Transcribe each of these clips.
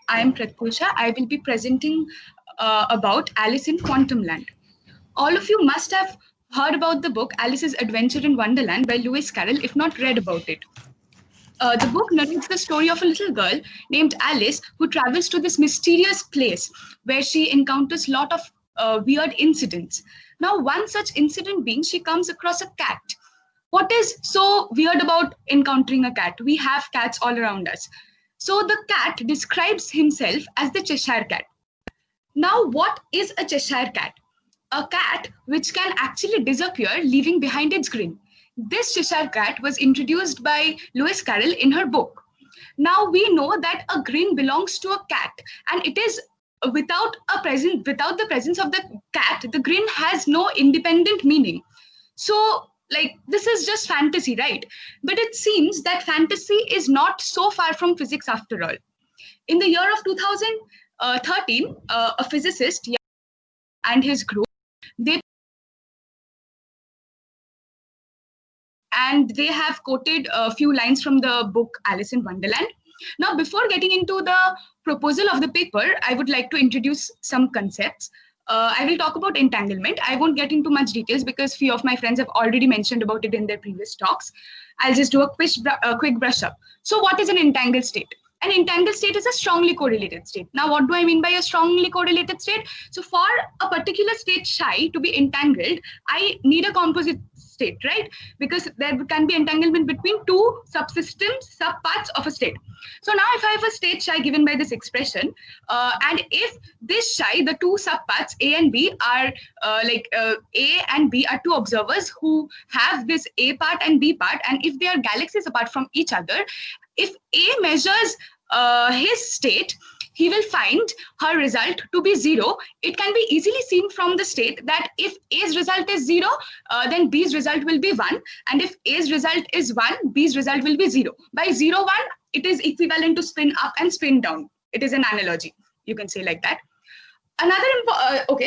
I am Pratyusha. I will be presenting about Alice in Quantum Land. All of you must have heard about the book Alice's Adventure in Wonderland by Lewis Carroll, if not read about it. The book narrates the story of a little girl named Alice who travels to this mysterious place where she encounters a lot of weird incidents. Now, one such incident being she comes across a cat. What is so weird about encountering a cat? We have cats all around us. So the cat describes himself as the Cheshire Cat. Now, what is a Cheshire Cat? A cat which can actually disappear, leaving behind its grin. This Cheshire Cat was introduced by Lewis Carroll in her book. Now we know that a grin belongs to a cat, and it is without the presence of the cat, the grin has no independent meaning. So, like, this is just fantasy, right? But it seems that fantasy is not so far from physics after all. In the year of 2013, a physicist and his group, they have quoted a few lines from the book Alice in Wonderland. Now, before getting into the proposal of the paper, I would like to introduce some concepts. I will talk about entanglement. I won't get into much details because few of my friends have already mentioned about it in their previous talks. I'll just do a quick brush up. So what is an entangled state? An entangled state is a strongly correlated state. Now, what do I mean by a strongly correlated state? So for a particular state psi to be entangled, I need a composite state, right? Because there can be entanglement between two subsystems, subparts of a state. So now if I have a state psi given by this expression, and if this psi, the two subparts A and B are A and B are two observers who have this A part and B part, and if they are galaxies apart from each other, if A measures his state, he will find her result to be 0. It can be easily seen from the state that if A's result is 0, then B's result will be 1. And if A's result is 1, B's result will be 0. By 0, 1, it is equivalent to spin up and spin down. It is an analogy. You can say like that.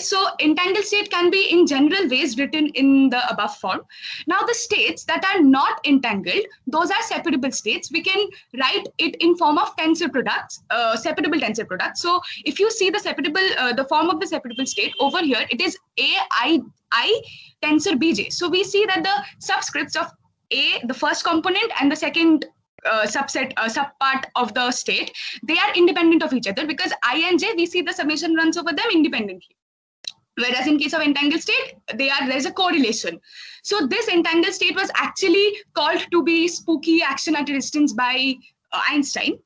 So entangled state can be in general ways written in the above form. Now the states that are not entangled, those are separable states. We can write it in form of tensor products, separable tensor products. So if you see the separable, the form of the separable state over here, it is I tensor Bj. So we see that the subscripts of A, the first component, and the second subpart of the state, they are independent of each other because I and J, we see the summation runs over them independently. Whereas in case of entangled state, there's a correlation. So this entangled state was actually called to be spooky action at a distance by Einstein.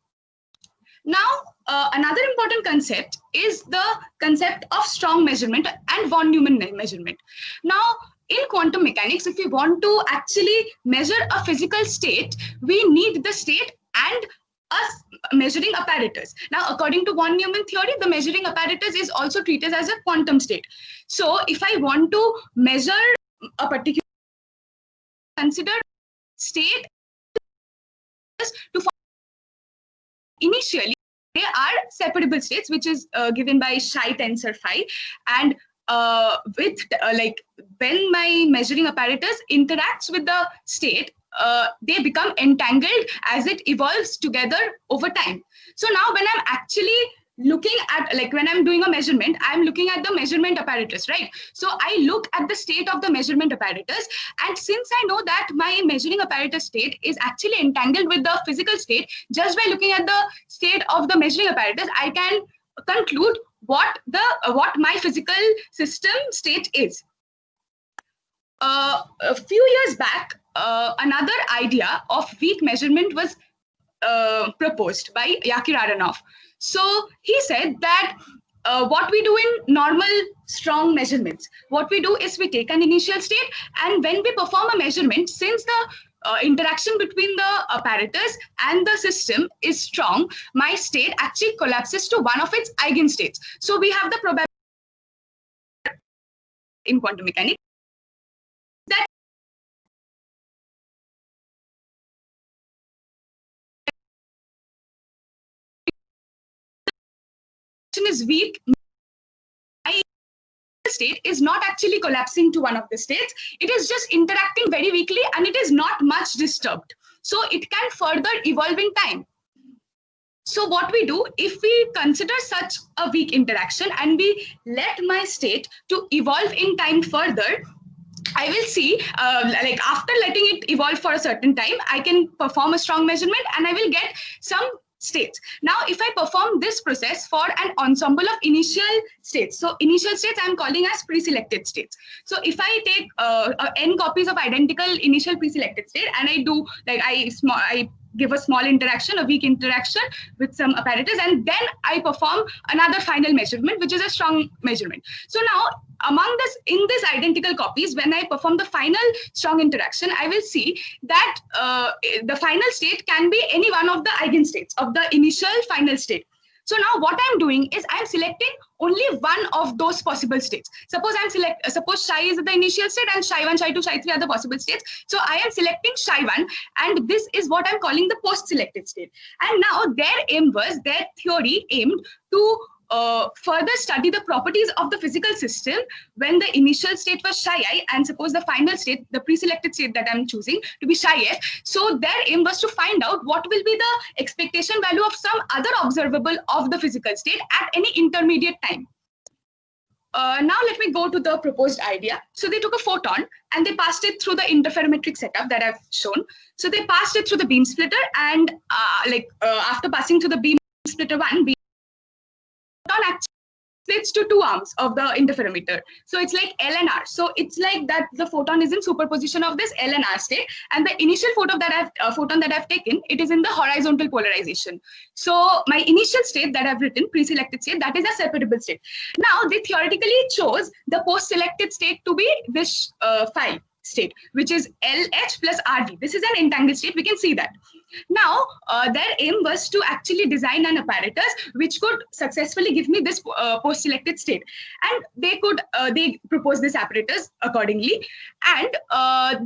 Now, another important concept is the concept of strong measurement and von Neumann measurement. Now, in quantum mechanics, if we want to actually measure a physical state, we need the state and a measuring apparatus. Now, according to von Neumann theory, the measuring apparatus is also treated as a quantum state. So, if I want to measure a particular, consider state to initially they are separable states, which is given by psi tensor phi, and when my measuring apparatus interacts with the state, they become entangled as it evolves together over time. So now when I'm actually looking at, when I'm doing a measurement, I'm looking at the measurement apparatus, right? So I look at the state of the measurement apparatus, and since I know that my measuring apparatus state is actually entangled with the physical state, just by looking at the state of the measuring apparatus, I can conclude what my physical system state is. A few years back, another idea of weak measurement was proposed by Yakir Aronov. So he said that what we do in normal strong measurements, what we do is we take an initial state, and when we perform a measurement, since the interaction between the apparatus and the system is strong, my state actually collapses to one of its eigenstates. So we have the probability in quantum mechanics that is weak. State is not actually collapsing to one of the states. It is just interacting very weakly, and it is not much disturbed. So it can further evolve in time. So what we do, if we consider such a weak interaction and we let my state to evolve in time further, I will see, like after letting it evolve for a certain time, I can perform a strong measurement and I will get some states. Now, if I perform this process for an ensemble of initial states, so initial states I'm calling as pre-selected states. So if I take n copies of identical initial pre-selected state and I do like I give a small interaction, a weak interaction with some apparatus, and then I perform another final measurement, which is a strong measurement. So now among this, in this identical copies, when I perform the final strong interaction, I will see that the final state can be any one of the eigenstates of the initial final state. So now what I'm doing is I'm selecting only one of those possible states. Suppose suppose psi is the initial state and psi 1, psi 2, psi 3 are the possible states. So I am selecting psi 1, and this is what I'm calling the post-selected state. And now their theory aimed to further study the properties of the physical system when the initial state was psi I, and suppose the final state, the pre-selected state that I'm choosing to be psi f. So their aim was to find out what will be the expectation value of some other observable of the physical state at any intermediate time. Now let me go to the proposed idea. So they took a photon and they passed it through the interferometric setup that I've shown. So they passed it through the beam splitter, and after passing through the beam splitter 1, photon actually splits to two arms of the interferometer. So it's like L and R. So it's like that the photon is in superposition of this L and R state, and the initial photon that I've taken, it is in the horizontal polarization. So my initial state that I've written, pre-selected state, that is a separable state. Now they theoretically chose the post-selected state to be this phi state, which is LH plus RV. This is an entangled state, we can see that. Now, their aim was to actually design an apparatus which could successfully give me this post-selected state. And they proposed this apparatus accordingly. And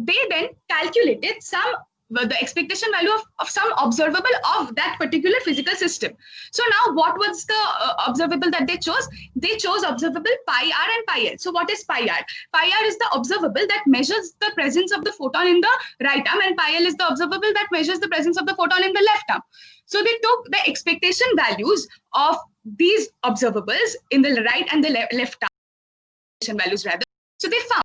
they then calculated the expectation value of some observable of that particular physical system. So now what was the observable that they chose? They chose observable pi r and pi l. So what is pi r? Pi r is the observable that measures the presence of the photon in the right arm, and pi l is the observable that measures the presence of the photon in the left arm. So they took the expectation values of these observables in the right and the left arm values rather. So they found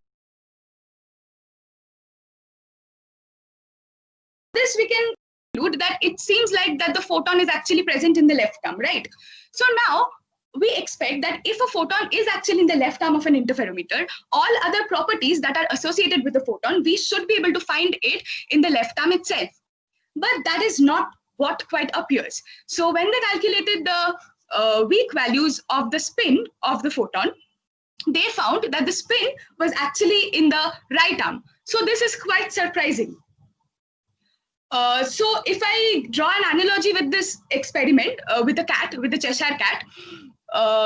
this, we can conclude that it seems like that the photon is actually present in the left arm, right? So now we expect that if a photon is actually in the left arm of an interferometer, all other properties that are associated with the photon, we should be able to find it in the left arm itself. But that is not what quite appears. So when they calculated the weak values of the spin of the photon, they found that the spin was actually in the right arm. So this is quite surprising. So if I draw an analogy with this experiment with the Cheshire cat,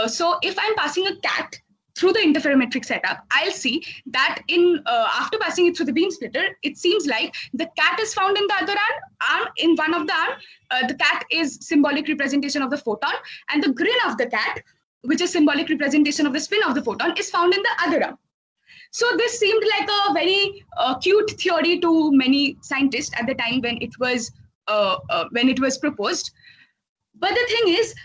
so if I'm passing a cat through the interferometric setup, I'll see that after passing it through the beam splitter, it seems like the cat is found in the other arm. In one of the arm, the cat is symbolic representation of the photon, and the grin of the cat, which is symbolic representation of the spin of the photon, is found in the other arm. So this seemed like a very cute theory to many scientists at the time when it was proposed. But the thing is,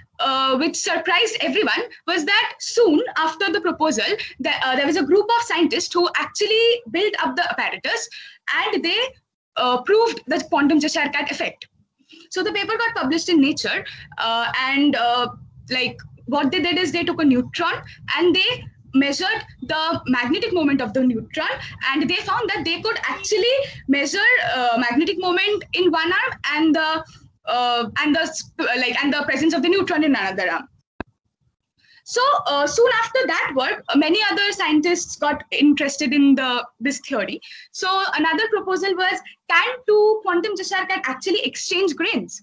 which surprised everyone, was that soon after the proposal, there was a group of scientists who actually built up the apparatus, and they proved the quantum Cheshire cat effect. So the paper got published in Nature, and what they did is they took a neutron and they measured the magnetic moment of the neutron, and they found that they could actually measure magnetic moment in one arm and the presence of the neutron in another arm. So soon after that work, many other scientists got interested in this theory. So another proposal was, can two quantum Cheshire cat actually exchange grains?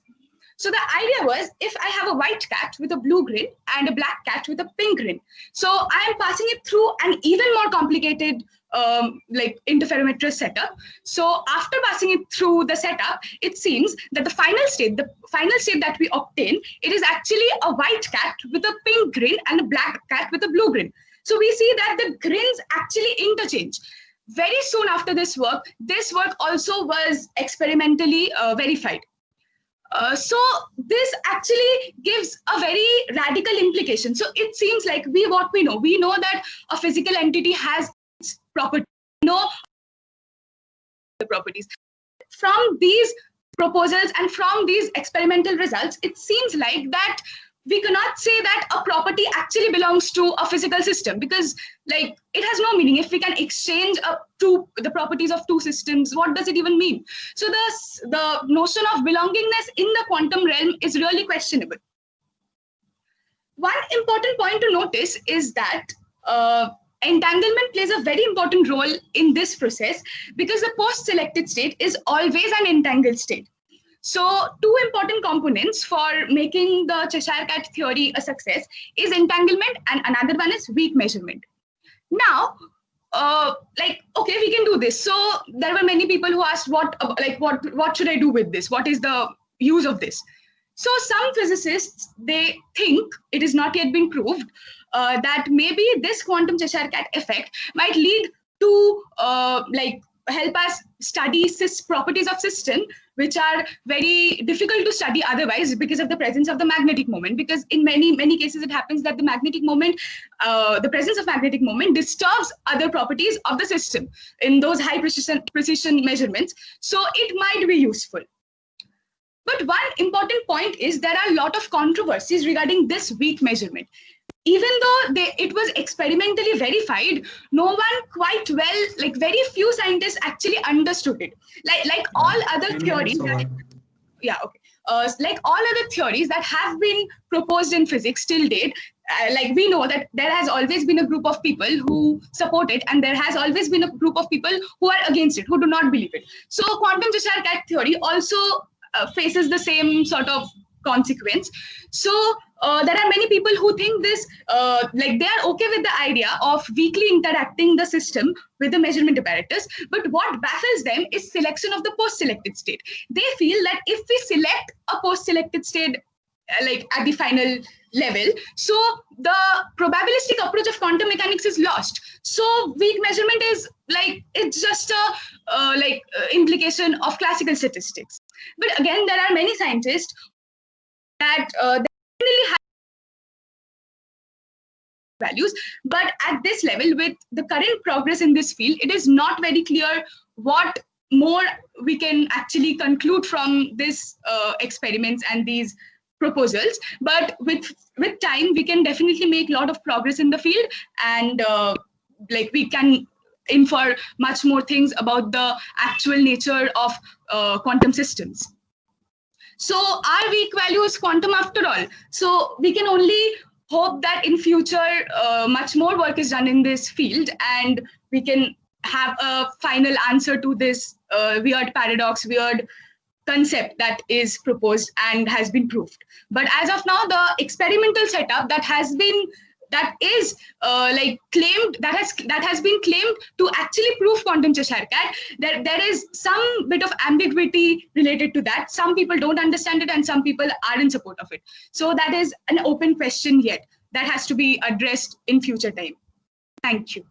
So the idea was, if I have a white cat with a blue grin and a black cat with a pink grin, so I am passing it through an even more complicated interferometer setup. So after passing it through the setup, it seems that the final state that we obtain, it is actually a white cat with a pink grin and a black cat with a blue grin. So we see that the grins actually interchange. Very soon after this work also was experimentally verified. So this actually gives a very radical implication. So it seems like we know that a physical entity has its property, no the properties. From these proposals and from these experimental results, it seems like that we cannot say that a property actually belongs to a physical system, because like it has no meaning. If we can exchange the properties of two systems, what does it even mean? So the notion of belongingness in the quantum realm is really questionable. One important point to notice is that entanglement plays a very important role in this process, because the post-selected state is always an entangled state. So two important components for making the Cheshire Cat theory a success is entanglement, and another one is weak measurement. Now, okay, we can do this. So there were many people who asked, what should I do with this? What is the use of this? So some physicists, they think, it is not yet been proved, that maybe this quantum Cheshire Cat effect might lead to help us study properties of system which are very difficult to study otherwise, because of the presence of the magnetic moment. Because in many cases it happens that the magnetic moment, the presence of magnetic moment disturbs other properties of the system in those high precision measurements. So it might be useful. But one important point is there are a lot of controversies regarding this weak measurement. Even though it was experimentally verified, no one quite well, like very few scientists actually understood it. Like all other theories, like all other theories that have been proposed in physics till date, like we know that there has always been a group of people who support it, and there has always been a group of people who are against it, who do not believe it. So quantum Cheshire Cat theory also faces the same sort of consequence. So there are many people who think this, like they are okay with the idea of weakly interacting the system with the measurement apparatus, but what baffles them is selection of the post-selected state. They feel that if we select a post-selected state like at the final level, so the probabilistic approach of quantum mechanics is lost. So weak measurement is like, it's just a implication of classical statistics. But again, there are many scientists that definitely have values, but at this level, with the current progress in this field, it is not very clear what more we can actually conclude from this experiments and these proposals. But with time, we can definitely make a lot of progress in the field, and we can infer much more things about the actual nature of quantum systems. So are weak values quantum after all? So we can only hope that in future much more work is done in this field, and we can have a final answer to this weird paradox, weird concept that is proposed and has been proved. But as of now, the experimental setup that has been claimed, that has been claimed to actually prove quantum Cheshire Cat, there is some bit of ambiguity related to that. Some people don't understand it, and some people are in support of it. So that is an open question yet that has to be addressed in future time. Thank you.